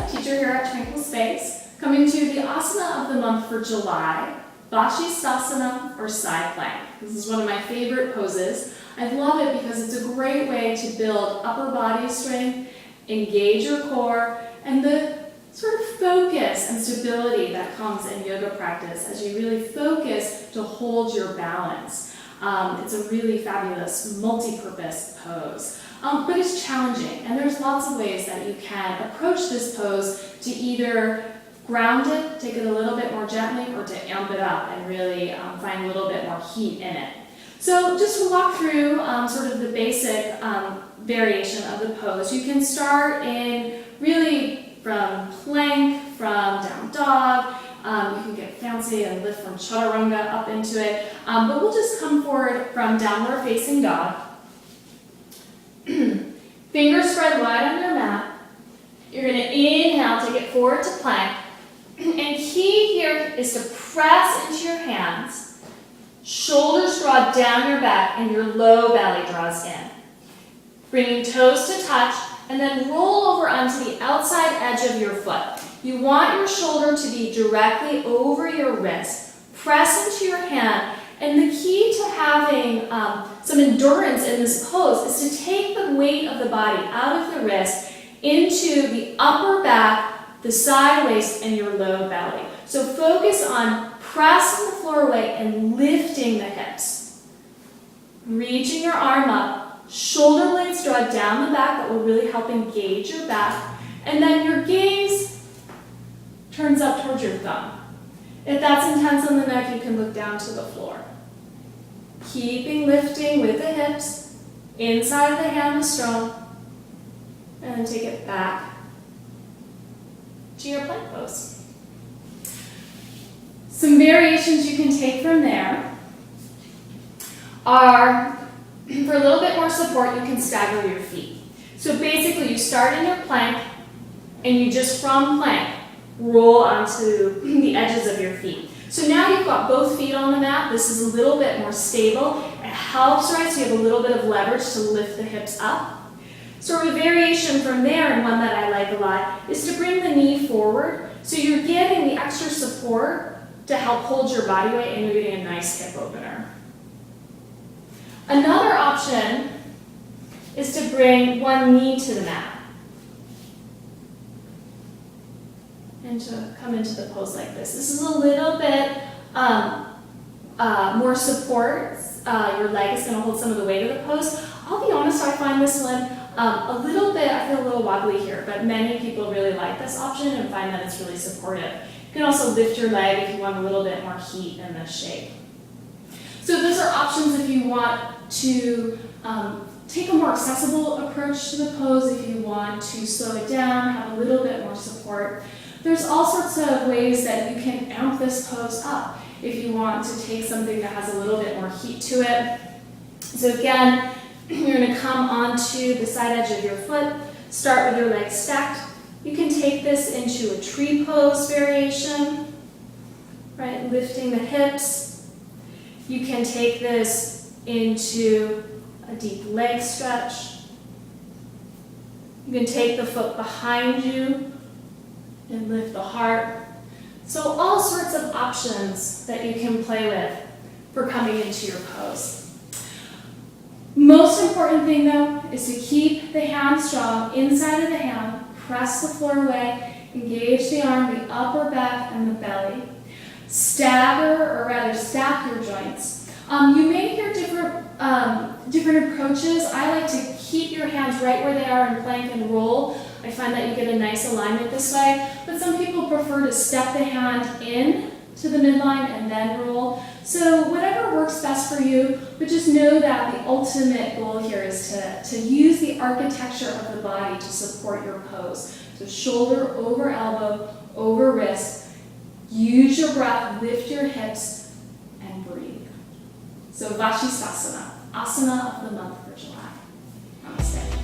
Lisa, teacher here at Tranquil Space, coming to the asana of the month for July, Asana or side plank. This is one of my favorite poses. I love it because it's a great way to build upper body strength, engage your core, and the sort of focus and stability that comes in yoga practice as you really focus to hold your balance. It's a really fabulous multi-purpose pose. But it's challenging, and there's lots of ways that you can approach this pose to either ground it, take it a little bit more gently, or to amp it up and really find a little bit more heat in it. So just to walk through sort of the basic variation of the pose, you can start in really from plank, from down dog. You can get fancy and lift from chaturanga up into it. But we'll just come forward from downward facing dog. Fingers spread wide on your mat. You're going to inhale, take it forward to plank. And key here is to press into your hands. Shoulders draw down your back and your low belly draws in. Bringing toes to touch and then roll over onto the outside edge of your foot. You want your shoulder to be directly over your wrist. Press into your hand. And the key to having some endurance in this pose is to take the weight of the body out of the wrist into the upper back, the side waist, and your low belly. So focus on pressing the floor away and lifting the hips. Reaching your arm up, shoulder blades draw down the back. That will really help engage your back. And then your gaze turns up towards your thumb. If that's intense on the neck, you can look down to the floor. Keeping lifting with the hips, inside of the hand is strong, and then take it back to your plank pose. Some variations you can take from there are, for a little bit more support, you can stagger your feet. So basically you start in your plank, and you just from plank, roll onto the edges of your feet. So now you've got both feet on the mat. This is a little bit more stable. It helps, right? So you have a little bit of leverage to lift the hips up. Sort of a variation from there, and one that I like a lot, is to bring the knee forward. So you're getting the extra support to help hold your body weight, and you're getting a nice hip opener. Another option is to bring one knee to the mat. And to come into the pose like this. This is a little bit more support. Your leg is going to hold some of the weight of the pose. I'll be honest, I find this one a little bit, I feel a little wobbly here, but many people really like this option and find that it's really supportive. You can also lift your leg if you want a little bit more heat in this shape. So those are options if you want to take a more accessible approach to the pose, if you want to slow it down, have a little bit more support. There's all sorts of ways that you can amp this pose up if you want to take something that has a little bit more heat to it. So again, you're going to come onto the side edge of your foot, start with your legs stacked. You can take this into a tree pose variation, right? Lifting the hips. You can take this into a deep leg stretch. You can take the foot behind you and lift the heart. So all sorts of options that you can play with for coming into your pose. Most important thing though is to keep the hand strong inside of the hand, press the floor away, engage the arm, the upper back, and the belly. Stagger, or rather stack your joints. You may hear different approaches. I like to keep your hands right where they are in plank and roll. I find that you get a nice alignment this way, but some people prefer to step the hand in to the midline and then roll. So whatever works best for you, but just know that the ultimate goal here is to use the architecture of the body to support your pose. So shoulder over elbow, over wrist. Use your breath, lift your hips, and breathe. So Asana, asana of the month for July. Namaste.